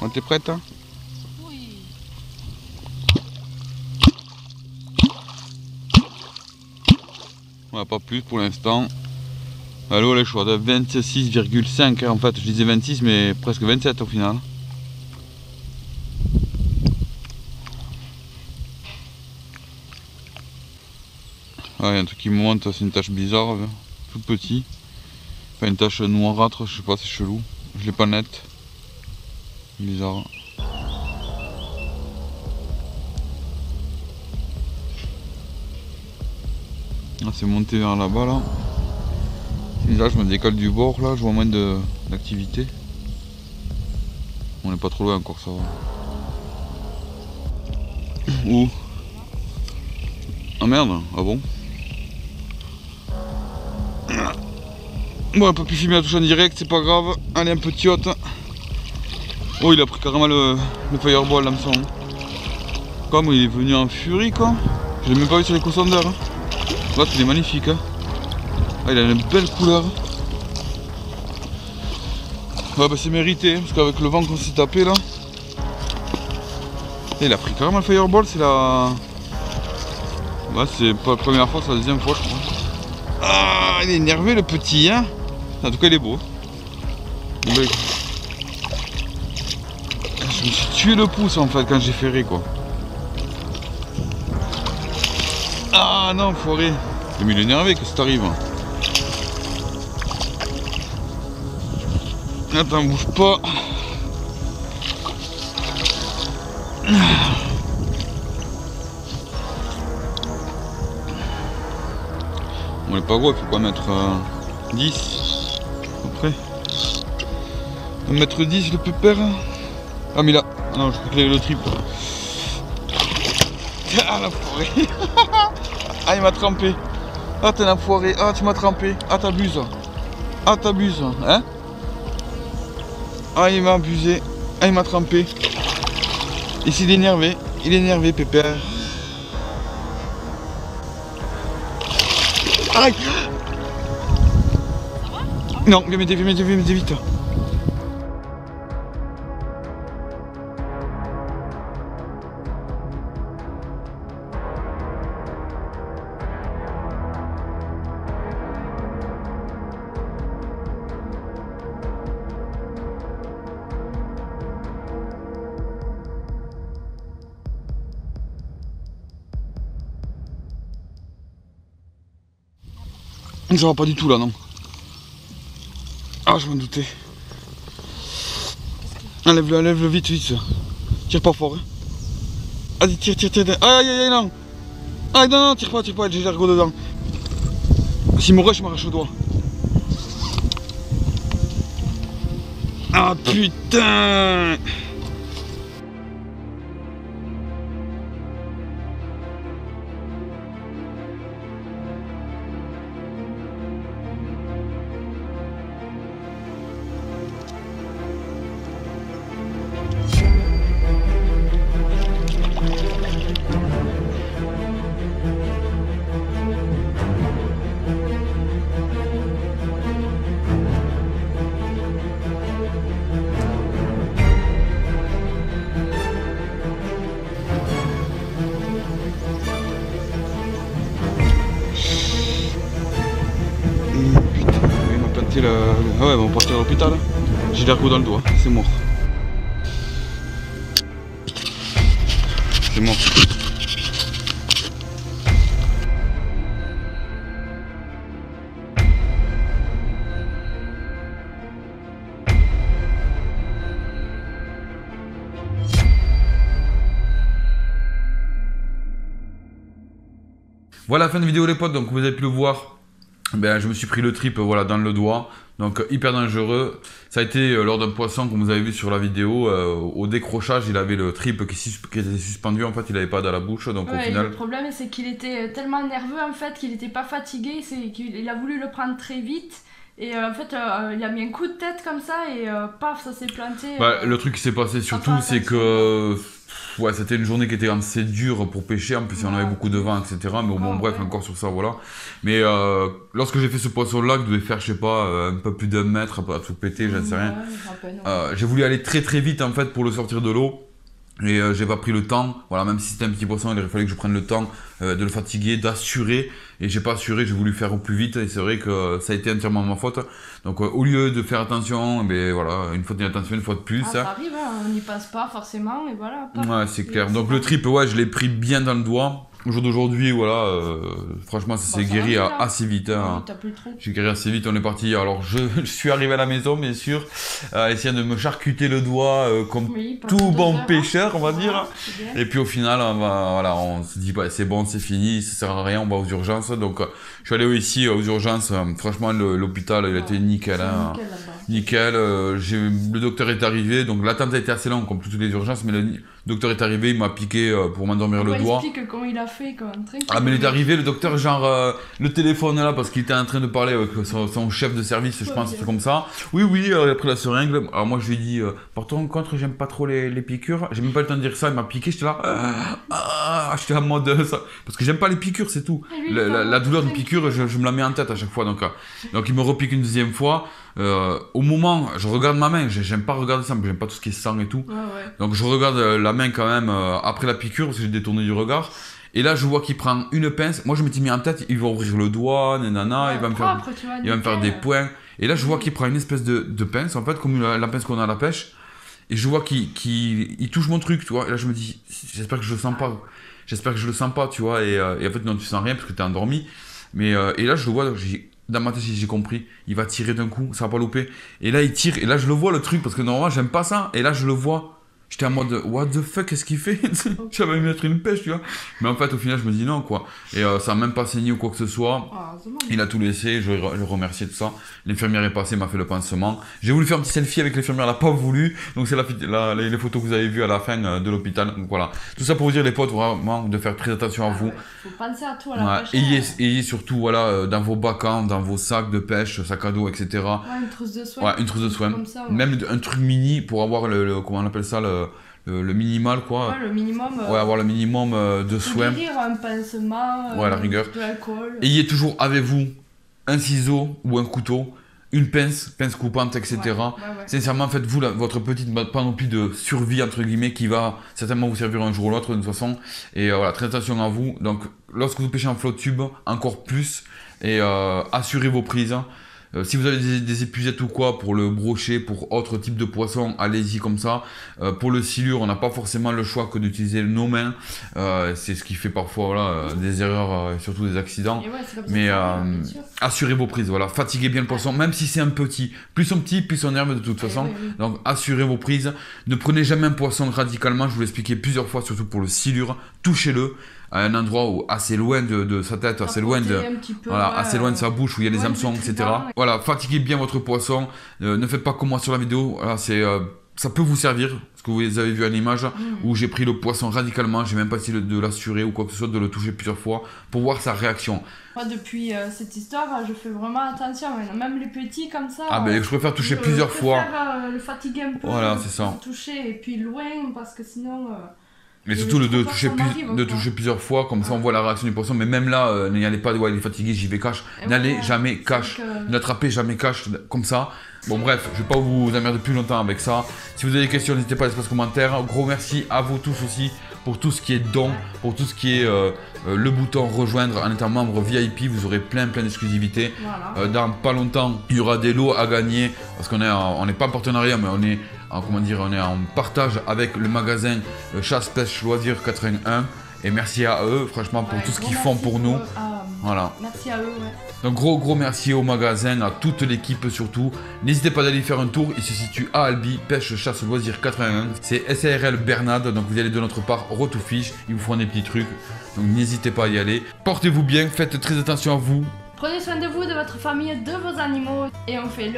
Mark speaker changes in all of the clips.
Speaker 1: Bon, t'es prête hein?
Speaker 2: Oui.
Speaker 1: Ouais, pas plus pour l'instant. L'eau elle est chaude, 26,5 en fait, je disais 26 mais presque 27 au final. Ah, il y a un truc qui monte, c'est une tache bizarre, tout petit. Enfin une tache noirâtre, je sais pas, c'est chelou. Je l'ai pas nette. Bizarre. Ah, c'est monté vers là-bas là. Et là je me décale du bord là, je vois moins d'activité. On n'est pas trop loin encore, ça va. Où? Ah merde, ah bon? Bon, on peut plus filmer la touche en direct, c'est pas grave. Allez, un petit hôte. Oh, il a pris carrément le fireball, l'hameçon. Comme il est venu en furie, quoi. Je l'ai même pas vu sur l'éco-sondeur. Hein. Là, il est magnifique. Hein. Ah, il a une belle couleur. Ouais, bah c'est mérité, parce qu'avec le vent qu'on s'est tapé là. Et il a pris carrément le fireball, c'est la. Ouais, c'est pas la première fois, c'est la deuxième fois, je crois. Ah, il est énervé le petit, hein. En tout cas, il est beau. Je me suis tué le pouce en fait quand j'ai ferré quoi. Ah non, foiré. Mais il est énervé, qu'est-ce qui t'arrive? Attends, bouge pas. On est pas gros, il faut quoi mettre 10 à peu près. On va mettre 10 le pépère. Ah mais là, non je crois qu'il avait le triple. Ah la forêt. Ah il m'a trempé. Ah t'es la foiré. Ah tu m'as trempé. Ah t'abuses. Ah t'abuses. Hein? Ah il m'a abusé. Ah il m'a trempé. Ici il est énervé. Il est énervé pépère. Aïe. Non, viens m'aider vite. Ça va pas du tout là, non. Ah, je m'en doutais. Enlève-le vite. Tire pas fort. Hein. Allez, tire. Aïe, non. Aïe, non, tire pas, j'ai l'ergot dedans. S'il m'aurait, je m'arrache le doigt. Ah putain. Ah ouais, on va partir à l'hôpital. J'ai l'ergot dans le doigt, c'est mort. C'est mort. Voilà, fin de vidéo les potes, donc vous avez pu le voir. Ben, je me suis pris le trip voilà, dans le doigt, donc hyper dangereux. Ça a été lors d'un poisson comme vous avez vu sur la vidéo, au décrochage il avait le trip qui était suspendu, en fait il avait pas dans la bouche, donc
Speaker 2: ouais,
Speaker 1: au final...
Speaker 2: Le problème c'est qu'il était tellement nerveux en fait qu'il était pas fatigué, c'est qu'il a voulu le prendre très vite Et en fait, il a mis un coup de tête comme ça et paf, ça s'est planté.
Speaker 1: Bah, le truc qui s'est passé surtout, c'est que ouais, c'était une journée qui était assez dure pour pêcher. En plus, on avait beaucoup de vent, etc. Mais bon, bref, encore sur ça, voilà. Mais lorsque j'ai fait ce poisson-là, qui devait faire, je sais pas, un peu plus d'1 mètre, à tout péter, j'en sais rien. J'ai voulu aller très très vite en fait pour le sortir de l'eau. Et j'ai pas pris le temps, voilà, même si c'était un petit poisson, il fallait que je prenne le temps de le fatiguer, d'assurer, et j'ai pas assuré, j'ai voulu faire au plus vite, et c'est vrai que ça a été entièrement ma faute. Donc au lieu de faire attention, ben voilà, une faute d'inattention, une fois de plus.
Speaker 2: Ça arrive, hein, on n'y passe pas forcément, et voilà.
Speaker 1: Ouais, c'est clair. Donc le trip, ouais, je l'ai pris bien dans le doigt. Au jour d'aujourd'hui, voilà, franchement, ça s'est guéri assez vite. Hein. J'ai guéri assez vite, on est parti. Alors, je suis arrivé à la maison, bien sûr, essayant de me charcuter le doigt comme tout bon pêcheur, on va dire. Et puis au final, voilà, on se dit, bah, c'est bon, c'est fini, ça sert à rien, on va aux urgences. Donc, je suis allé ici aux urgences. Franchement, l'hôpital, il a été nickel. Hein. Nickel. Le docteur est arrivé, donc l'attente a été assez longue, comme toutes les urgences, mais le docteur est arrivé, il m'a piqué pour m'endormir le doigt.
Speaker 2: Explique comment il a fait quand même.
Speaker 1: Ah mais il est arrivé, le docteur, genre, le téléphone là, parce qu'il était en train de parler avec son chef de service, je pense, c'est comme ça. Oui, il a pris la seringue. Alors moi je lui ai dit, par contre, j'aime pas trop les piqûres. J'ai même pas le temps de dire ça, il m'a piqué, j'étais là, j'étais en mode ça. Parce que j'aime pas les piqûres, c'est tout. La douleur d'une piqûre, je me la mets en tête à chaque fois. Donc il me repique une deuxième fois. Au moment, je regarde ma main, j'aime pas regarder ça, mais j'aime pas tout ce qui est sang et tout. Donc je regarde la main quand même après la piqûre, parce que j'ai détourné du regard. Et là, je vois qu'il prend une pince. Moi, je m'étais mis en tête, il va ouvrir le doigt, nanana, il va me faire des points. Et là, je vois qu'il prend une espèce de pince, en fait, comme la pince qu'on a à la pêche. Et je vois qu'il touche mon truc, tu vois. Et là, je me dis, j'espère que je le sens pas. J'espère que je le sens pas, tu vois. Et en fait, non, tu sens rien parce que t'es endormi. Mais et là, je le vois, dans ma tête, j'ai compris. Il va tirer d'un coup, ça va pas louper. Et là, il tire. Et là, je le vois, le truc, parce que normalement, j'aime pas ça. Et là, je le vois. J'étais en mode, what the fuck, qu'est-ce qu'il fait? J'avais mis mettre une pêche, tu vois. Mais en fait, au final, je me dis non, quoi. Et ça a même pas saigné ou quoi que ce soit. Il a tout laissé, je le remercie de ça. L'infirmière est passée, m'a fait le pansement. J'ai voulu faire un petit selfie avec l'infirmière, elle a pas voulu. Donc, c'est les photos que vous avez vues à la fin de l'hôpital. Donc, voilà. Tout ça pour vous dire, les potes, vraiment, de faire très attention à vous.
Speaker 2: Faut penser à tout à la pêche.
Speaker 1: Ayez surtout, voilà, dans vos bacs, dans vos sacs de pêche, sac à dos, etc.
Speaker 2: Ouais, une trousse de soins.
Speaker 1: Ouais, une trousse de soins. Même un truc mini pour avoir comment on appelle ça, le minimal, quoi.
Speaker 2: Ouais, le minimum.
Speaker 1: Ouais, avoir le minimum de soins.
Speaker 2: Guérir un pansement,
Speaker 1: ouais, la rigueur.
Speaker 2: de l'alcool.
Speaker 1: Ayez toujours avec vous un ciseau ou un couteau, une pince coupante, etc. Sincèrement, faites-vous votre petite panoplie de survie, entre guillemets, qui va certainement vous servir un jour ou l'autre, de toute façon. Et voilà, très attention à vous. Donc, lorsque vous pêchez en flotte tube, encore plus. Et assurez vos prises. Si vous avez des épuisettes ou quoi pour le brochet, pour autre type de poisson, allez-y comme ça. Pour le silure, on n'a pas forcément le choix que d'utiliser nos mains. C'est ce qui fait parfois voilà, des erreurs et surtout des accidents. Mais assurez vos prises, voilà. Fatiguez bien le poisson, même si c'est un petit. Plus on petit, plus on herbe de toute façon. Donc assurez vos prises. Ne prenez jamais un poisson radicalement, je vous l'ai expliqué plusieurs fois, surtout pour le silure. Touchez-le à un endroit où assez loin de sa tête, assez loin assez loin de sa bouche où il y a les hameçons, etc. Voilà, fatiguez bien votre poisson. Ne faites pas comme moi sur la vidéo. Voilà, ça peut vous servir, ce que vous avez vu à l'image, où j'ai pris le poisson radicalement, j'ai même pas essayé de l'assurer ou quoi que ce soit, de le toucher plusieurs fois pour voir sa réaction.
Speaker 2: Moi, depuis cette histoire, je fais vraiment attention. Même les petits comme ça.
Speaker 1: Ah, ben je préfère toucher plusieurs fois.
Speaker 2: Le fatiguer un peu.
Speaker 1: Voilà, c'est ça.
Speaker 2: Toucher et puis loin parce que sinon.
Speaker 1: Mais surtout de toucher plusieurs fois, comme ça on voit la réaction du poisson. Mais même là, n'y allez pas, il est fatigué, j'y vais cash. N'allez jamais cash. N'attrapez jamais cash comme ça. Bon bref, je vais pas vous emmerder plus longtemps avec ça. Si vous avez des questions, n'hésitez pas à l'espace commentaire. Gros merci à vous tous aussi pour tout ce qui est don, pour tout ce qui est le bouton rejoindre en étant membre VIP. Vous aurez plein d'exclusivités. Voilà. Dans pas longtemps, il y aura des lots à gagner parce qu'on n'est pas en partenariat, mais on est en partage avec le magasin Chasse Pêche Loisirs 81. Et merci à eux, franchement, pour tout ce qu'ils font pour nous. Voilà.
Speaker 2: Merci à eux,
Speaker 1: Donc gros merci au magasin, à toute l'équipe surtout. N'hésitez pas d'aller faire un tour, il se situe à Albi, Pêche Chasse Loisirs 81. C'est SARL Bernade, donc vous y allez de notre part, Rotofish, ils vous feront des petits trucs. Donc n'hésitez pas à y aller. Portez-vous bien, faites très attention à vous.
Speaker 2: Prenez soin de vous, de votre famille, de vos animaux. Et on fait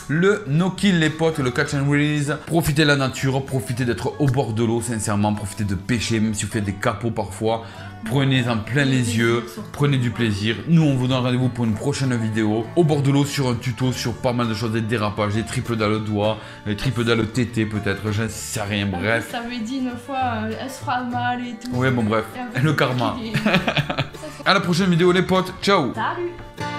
Speaker 1: le no-kill les potes, le catch and release. Profitez de la nature, profitez d'être au bord de l'eau, sincèrement. Profitez de pêcher, même si vous faites des capots parfois. Prenez en plein les yeux, prenez du plaisir. Nous, on vous donne rendez-vous pour une prochaine vidéo. Au bord de l'eau, sur un tuto, sur pas mal de choses, des dérapages, des triples dans le doigt, des triples dans le tété peut-être, je ne sais rien, bref.
Speaker 2: Ça avait dit une fois, elle se fera mal et tout.
Speaker 1: Ouais, bon bref, le karma.
Speaker 2: Ça,
Speaker 1: À la prochaine vidéo les potes, ciao.
Speaker 2: Salut.